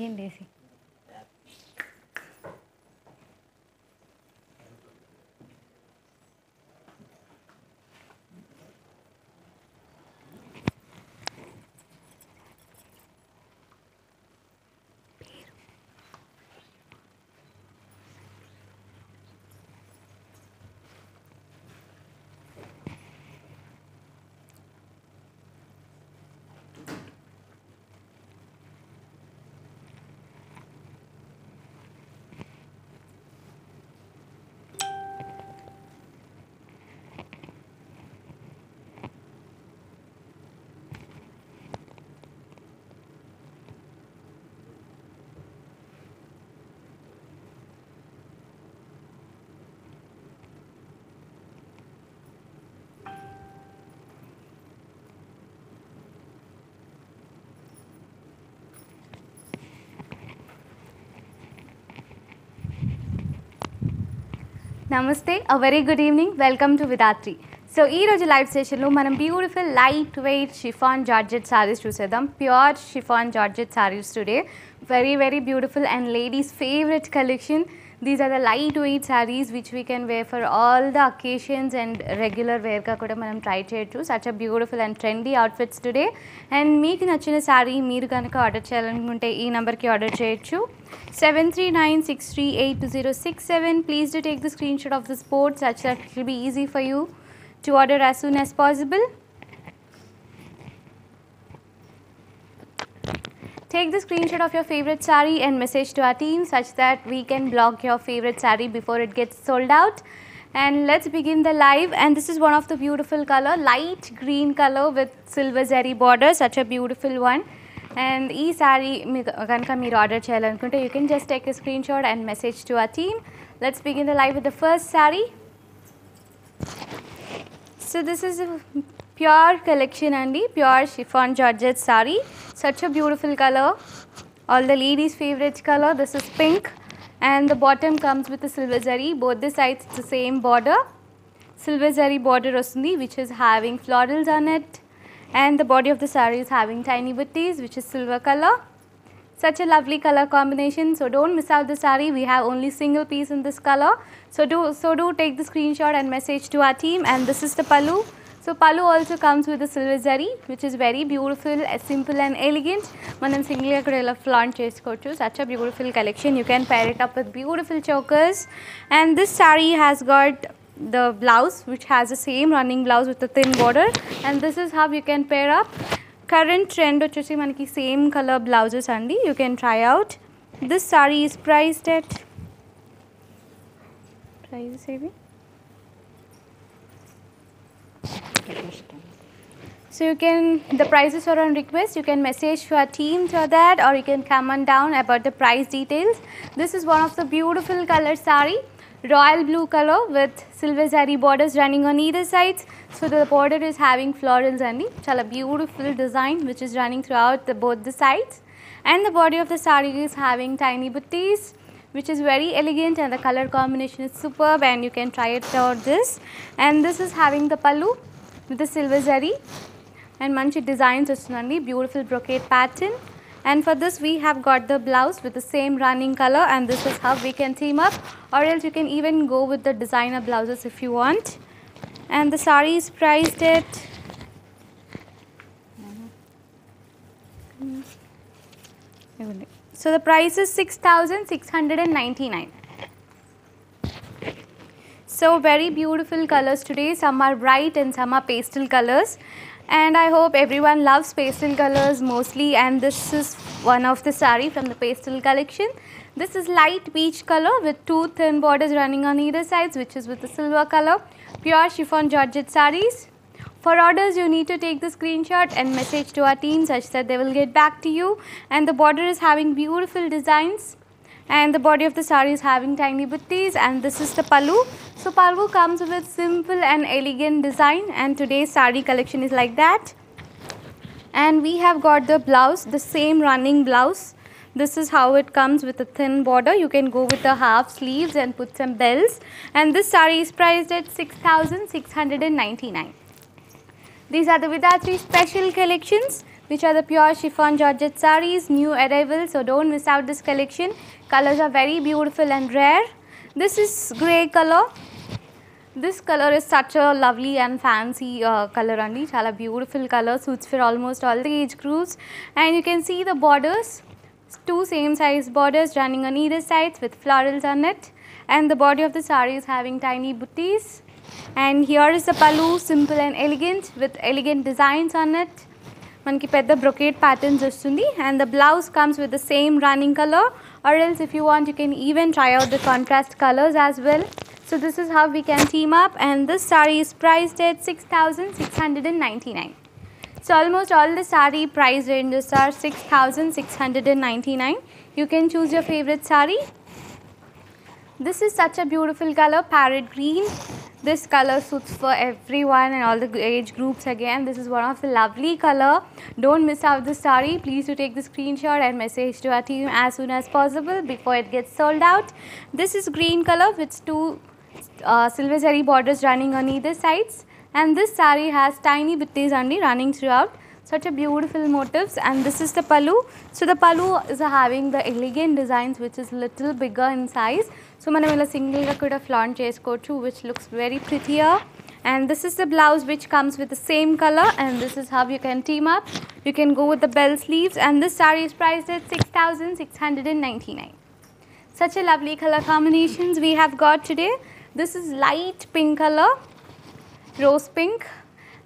ఏం చేసి నమస్తే a very good evening welcome to Vidhatri. So live లైవ్ సెషన్లో మనం beautiful light weight chiffon georgette sarees చూసేద్దాం. Pure chiffon georgette sarees today. Very very beautiful and ladies favourite collection. These are the lightweight sarees which we can wear for all the occasions and regular wear ka kuda manam try cheyochu. Such a beautiful and trendy outfits today. And meeku nachina saree meer ganaka order cheyalanunte ee number ki order cheyochu 7396382067. Please do take the screenshot of this post such that it will be easy for you to order as soon as possible. Take the screenshot of your favorite saree and message to our team such that we can block your favorite saree before it gets sold out. And let's begin the live. And this is one of the beautiful color, light green color with silver zari border, such a beautiful one. And ee saree ganaka meer order cheyalanunte you can just take a screenshot and message to our team. Let's begin the live with the first saree. So this is a pure collection andi, pure chiffon georgette saree. Such a beautiful color, all the ladies favorite color. This is pink and the bottom comes with the silver zari. Both the sides the same border, silver zari border ostundi which is having florals on it, and the body of the saree is having tiny butties which is silver color. Such a lovely color combination, so don't miss out the saree. We have only single piece in this color, so do take the screenshot and message to our team. And this is the pallu. So pallu also comes with the silver zari which is very beautiful, simple and elegant. Manam single ga kuda ila flaunt chesukochu. Such a beautiful collection. You can pair it up with beautiful chokers. And this saree has got the blouse which has the same running blouse with the thin border, and this is how you can pair up. Current trend vachesi manaki same color blouses andi, you can try out. This saree is priced at so you can, the prices are on request. You can message to our team for that, or you can comment down about the price details. This is one of the beautiful color saree, royal blue color with silver zari borders running on either sides. So the border is having florals and chala beautiful design which is running throughout both the sides, and the body of the saree is having tiny butties which is very elegant, and the color combination is superb, and you can try it out this. And this is having the pallu with the silver zari and manchi designs ostundandi, beautiful brocade pattern. And for this we have got the blouse with the same running color, and this is how we can team up, or else you can even go with the designer blouses if you want. And the saree is priced at so the price is 6,699. So very beautiful colors today. Some are bright and some are pastel colors, and I hope everyone loves pastel colors mostly, and this is one of the saree from the pastel collection. This is light peach color with two thin borders running on either sides which is with the silver color. Pure chiffon georgette sarees. For orders you need to take the screenshot and message to our team such that they will get back to you. And the border is having beautiful designs, and the body of the saree is having tiny butties, and this is the pallu. So pallu comes with simple and elegant design, and today's saree collection is like that. And we have got the blouse, the same running blouse. This is how it comes with a thin border. You can go with the half sleeves and put some bells, and this saree is priced at 6,699. These are the Vidatri special collections, which are the pure chiffon georgette sarees, new arrival, so don't miss out this collection. Colors are very beautiful and rare. This is grey color. This color is such a lovely and fancy color andi, chala beautiful color, suits for almost all the age groups. And you can see the borders, two same size borders running on either sides with florals on it. And the body of the saree is having tiny booties. And here is the pallu, simple and elegant with elegant designs on it. Manki pedda brocade patterns vastundi, and the blouse comes with the same running color, or else if you want you can even try out the contrast colors as well. So this is how we can team up, and this saree is priced at 6,699. So almost all the saree price ranges are 6,699. You can choose your favorite saree. This is such a beautiful color, parrot green. This color suits for everyone and all the age groups again. This is one of the lovely color. Don't miss out this saree. Please do take the screenshot and message to our team as soon as possible before it gets sold out. This is green color with two silver zari borders running on either sides. And this saree has tiny bitties only running throughout. Such a beautiful motifs, and this is the pallu. So the pallu is having the elegant designs which is little bigger in size. So manam ila single ga kuda flaunt chesukochu, which looks very prettier. And this is the blouse which comes with the same color, and this is how you can team up. You can go with the bell sleeves, and this saree is priced at 6,699. Such a lovely color combinations we have got today. This is light pink color, rose pink.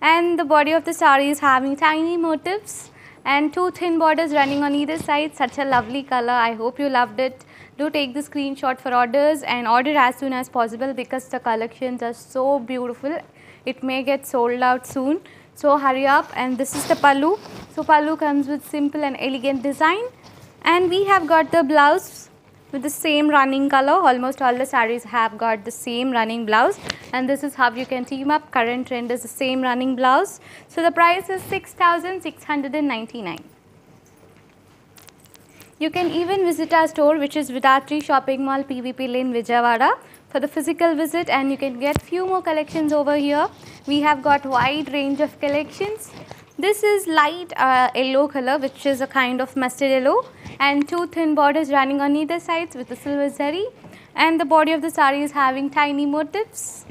And the body of the saree is having tiny motifs and two thin borders running on either side. Such a lovely color. I hope you loved it. Do take the screenshot for orders and order as soon as possible because the collections are so beautiful. It may get sold out soon. So hurry up. And this is the pallu. So pallu comes with simple and elegant design. And we have got the blouse with the same running color. Almost all the sarees have got the same running blouse, and this is how you can team up. Current trend is the same running blouse. So the price is 6,699. You can even visit our store, which is Vidatri Shopping Mall, PVP Lane, Vijayawada, for the physical visit, and you can get few more collections over here. We have got wide range of collections. This is light yellow color, which is a kind of mustard yellow, and two thin borders running on either sides with the silver zari, and the body of the saree is having tiny motifs.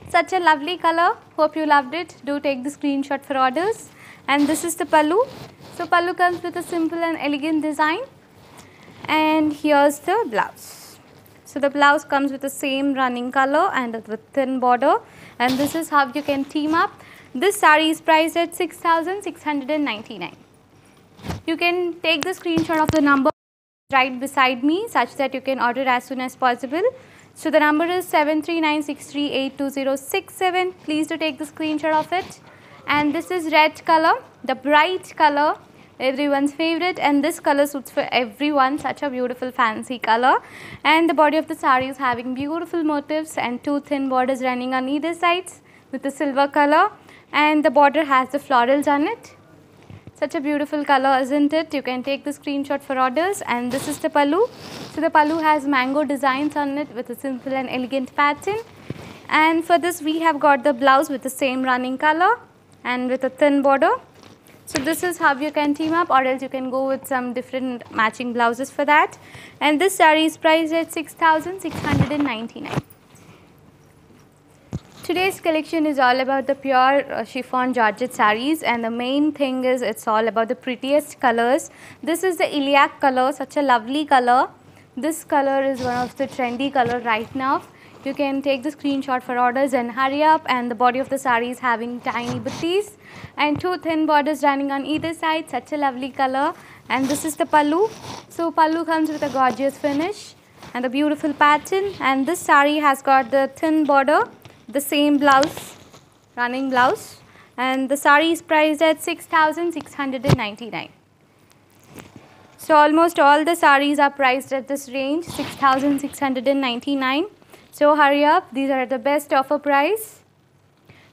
Such a lovely color. Hope you loved it. Do take the screenshot for orders. And this is the pallu. So pallu comes with a simple and elegant design, and here's the blouse. So the blouse comes with the same running color and with thin border, and this is how you can team up. This saree is priced at 6,699. You can take the screenshot of the number right beside me such that you can order as soon as possible. So the number is 7396382067. Please do take the screenshot of it. And this is red color, the bright color, everyone's favorite, and this color suits for everyone. Such a beautiful fancy color, and the body of the saree is having beautiful motifs and two thin borders running on either sides with the silver color, and the border has the florals on it. Such a beautiful color, isn't it? You can take the screenshot for orders. And this is the pallu. So the pallu has mango designs on it with a simple and elegant pattern. And for this we have got the blouse with the same running color and with a thin border. So this is how you can team up, or else you can go with some different matching blouses for that. And this saree is priced at 6,699. Today's collection is all about the pure chiffon georgette sarees, and the main thing is it's all about the prettiest colors. This is the iliac color, such a lovely color. This color is one of the trendy color right now. You can take the screenshot for orders and hurry up. And the body of the saree is having tiny booties and two thin borders running on either side. Such a lovely color. And this is the pallu. So pallu comes with a gorgeous finish and a beautiful pattern, and this saree has got the thin border, the same blouse, running blouse, and the saree is priced at 6,699. So almost all the sarees are priced at this range, 6,699. So hurry up, these are at the best offer price.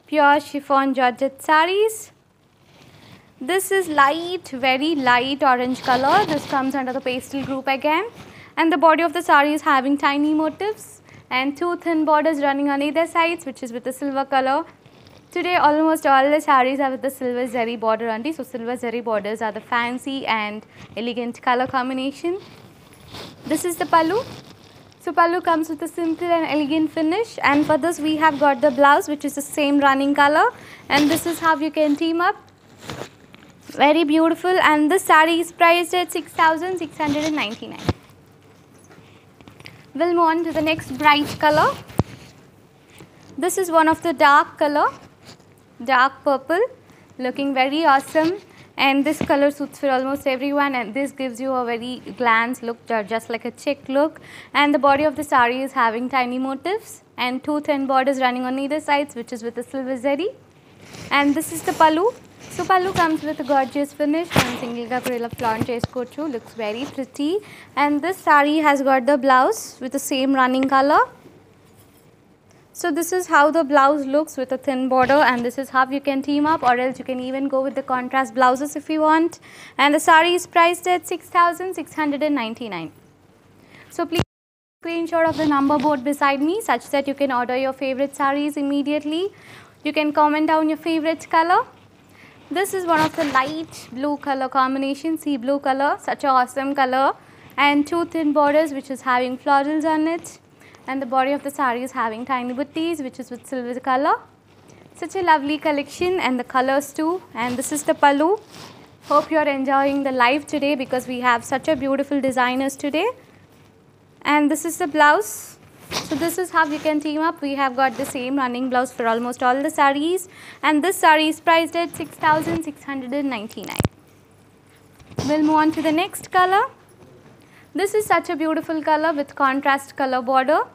Pure chiffon georgette sarees. This is light, very light orange color. This comes under the pastel group again, and the body of the saree is having tiny motifs and two thin borders running on either sides, which is with the silver color. Today almost all the sarees are with the silver zari border only. So silver zari borders are the fancy and elegant color combination. This is the pallu. So pallu comes with a simple and elegant finish, and for this we have got the blouse, which is the same running color, and this is how you can team up. Very beautiful, and this saree is priced at 6,699. We'll move on to the next bright color. This is one of the dark color, dark purple, looking very awesome, and this color suits for almost everyone, and this gives you a very glance look, just like a chic look. And the body of the saree is having tiny motifs and two thin borders running on either sides, which is with the silver zari. And this is the pallu. So pallu comes with a gorgeous finish and single ga kurela flaunt chesukochu, looks very pretty. And this saree has got the blouse with the same running color. So this is how the blouse looks with a thin border, and this is how you can team up, or else you can even go with the contrast blouses if you want. And the saree is priced at 6,699. So please screenshot of the number board beside me such that you can order your favorite sarees immediately. You can comment down your favorite color. This is one of the light blue color combination, sea blue color, such an awesome color, and two thin borders which is having florals on it. And the body of the saree is having tiny butties, which is with silver color. Such a lovely collection, and the colors too. And this is the pallu. Hope you are enjoying the live today because we have such a beautiful designers today. And this is the blouse. So this is how you can team up. We have got the same running blouse for almost all the sarees, and this saree is priced at 6,699. We'll move on to the next color. This is such a beautiful color with contrast color border.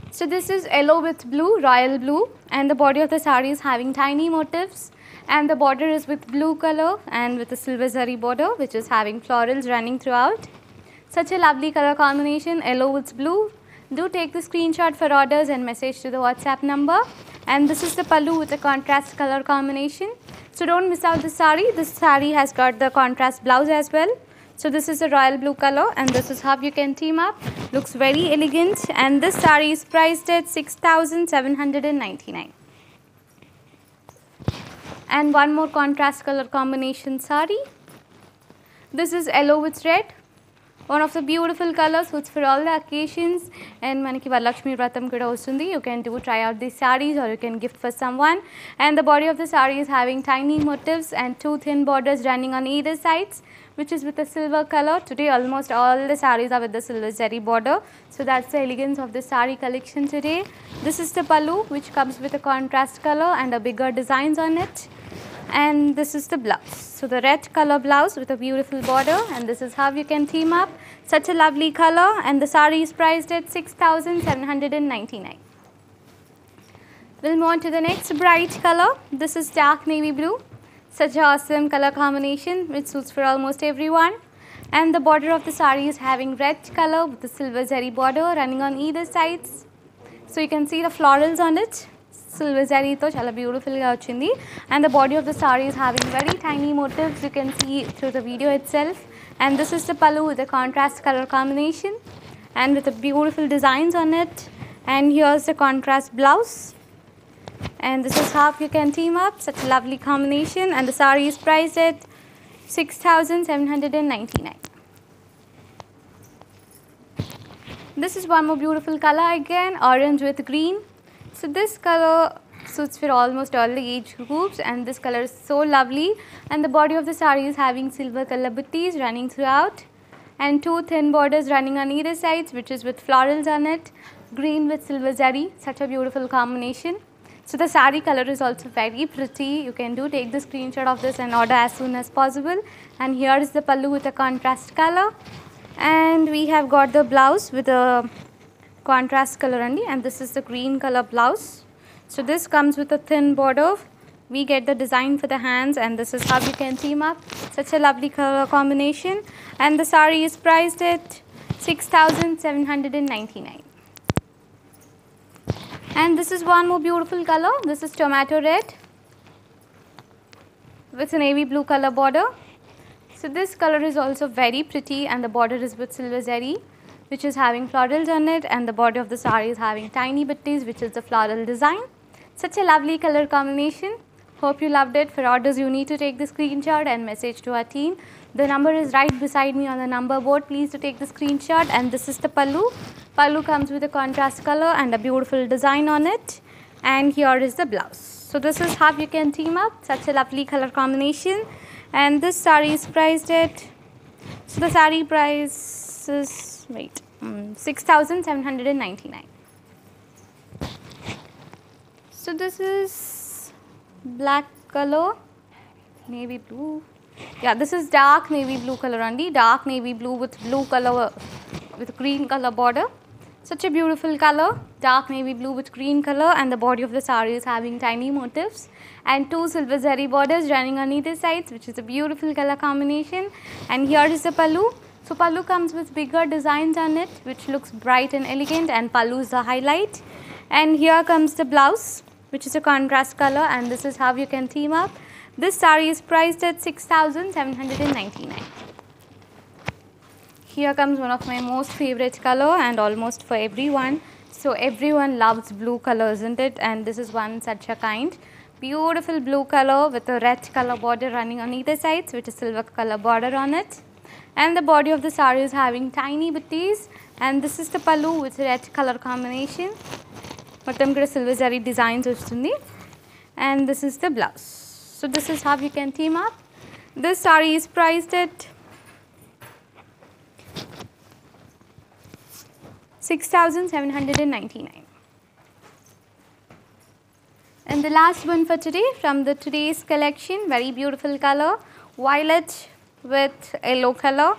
So this is yellow with blue, royal blue, and the body of the saree is having tiny motifs, and the border is with blue color and with a silver zari border, which is having florals running throughout. Such a lovely color combination, yellow with blue. Do take the screenshot for orders and message to the WhatsApp number. And this is the pallu with a contrast color combination. So don't miss out the saree. This saree has got the contrast blouse as well. So this is a royal blue color, and this is how you can team up. Looks very elegant, and this saree is priced at 6,799. And one more contrast color combination saree. This is yellow with red. One of the beautiful colors, suits for all the occasions, and manaki Varalakshmi Vratam kuda vastundi. You can try out these sarees, or you can gift for someone. And the body of the saree is having tiny motifs and two thin borders running on either sides, which is with a silver color. Today almost all the sarees are with the silver zari border. So that's the elegance of the saree collection today. This is the pallu, which comes with a contrast color and a bigger designs on it. And this is the blouse. So the red color blouse with a beautiful border, and this is how you can team up. Such a lovely color, and the saree is priced at 6,799. We'll move on to the next bright color. This is dark navy blue. Such an awesome color combination which suits for almost everyone. And the border of the saree is having red color with the silver zari border running on either sides. So you can see the florals on it. Silver zari to chala beautiful ga vachindi, and the body of the saree is having very tiny motifs. You can see through the video itself. And this is the pallu with a contrast color combination and with the beautiful designs on it. And here's the contrast blouse, and this is how you can team up. Such a lovely combination, and the saree is priced at 6,799. This is one more beautiful color again, orange with green. So this color suits for almost all the age groups, and this color is so lovely. And the body of the saree is having silver color butties running throughout, and two thin borders running on either sides, which is with florals on it, green with silver zari. Such a beautiful combination. So the saree color is also very pretty. You can take the screenshot of this and order as soon as possible. And here is the pallu with a contrast color, and we have got the blouse with a contrast color only, and this is the green color blouse. So this comes with a thin border. We get the design for the hands, and this is how you can team up. Such a lovely color combination, and the saree is priced at 6,799. And this is one more beautiful color. This is tomato red with a navy blue color border. So this color is also very pretty, and the border is with silver zari, which is having florals on it, and the body of the saree is having tiny butties, which is the floral design. Such a lovely color combination. Hope you loved it. For orders, you need to take the screenshot and message to our team. The number is right beside me on the number board. Please to take the screenshot. And this is the pallu. Pallu comes with a contrast color and a beautiful design on it. And here is the blouse. So this is how you can team up. Such a lovely color combination. And this saree is priced at, so the saree price is, 6,799. So this is black color, navy blue. Yeah, this is dark navy blue color only. Dark navy blue with blue color, with green color border. Such a beautiful color. Dark navy blue with green color, and the body of the saree is having tiny motifs and 2 silver zari borders running on either sides, which is a beautiful color combination. And here is the pallu. So pallu comes with bigger designs on it, which looks bright and elegant, and pallu is the highlight. And here comes the blouse, which is a contrast color, and this is how you can team up. This saree is priced at 6,799. Here comes one of my most favorite color, and almost for everyone. So everyone loves blue color, isn't it? And this is one such a kind. Beautiful blue color with a red color border running on either sides, with a silver color border on it. And the body of the saree is having tiny butties, and this is the pallu with red color combination. Mattam kuda silver zari designs vastundi, and this is the blouse. So this is how you can team up. This saree is priced at 6,799. And the last one for today from the today's collection, very beautiful color, violet with yellow color,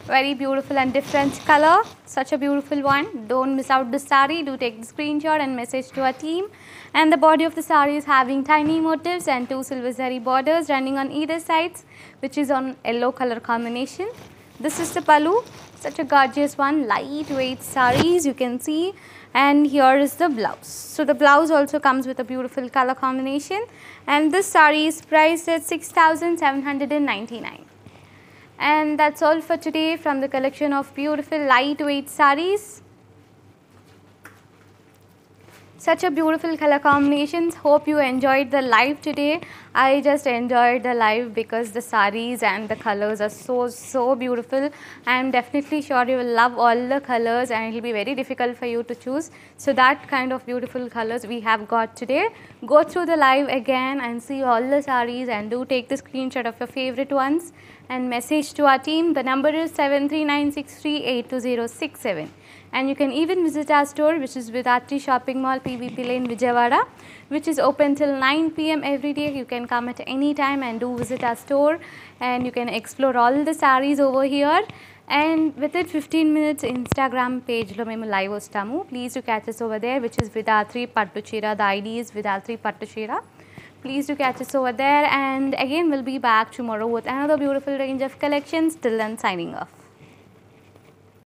very beautiful and different color, such a beautiful one. Don't miss out the saree. Do take the screenshot and message to our team. And the body of the saree is having tiny motifs and 2 silver zari borders running on either sides, which is on yellow color combination. This is the pallu, such a gorgeous one, lightweight sarees you can see. And here is the blouse. So the blouse also comes with a beautiful color combination, and this saree is priced at 6,799. And that's all for today from the collection of beautiful lightweight sarees. Such a beautiful color combinations. Hope you enjoyed the live today. I just enjoyed the live because the sarees and the colors are so beautiful. I am definitely sure you will love all the colors, and it will be very difficult for you to choose. So that kind of beautiful colors we have got today. Go through the live again and see all the sarees, and do take the screenshot of your favorite ones and message to our team. The number is 7396382067. And you can even visit our store, which is Vedantri Shopping Mall, PVP Lane, Vijayawada, which is open till 9 PM every day. You can come at any time and do visit our store, and you can explore all the sarees over here. And within 15 minutes, Instagram page lo memu live vastamu. Please do catch us over there, which is Vedantri Pattu Chira. The ID is Vedantri Pattu Chira. Please do catch us over there, and again we'll be back tomorrow with another beautiful range of collections. Till then, signing off.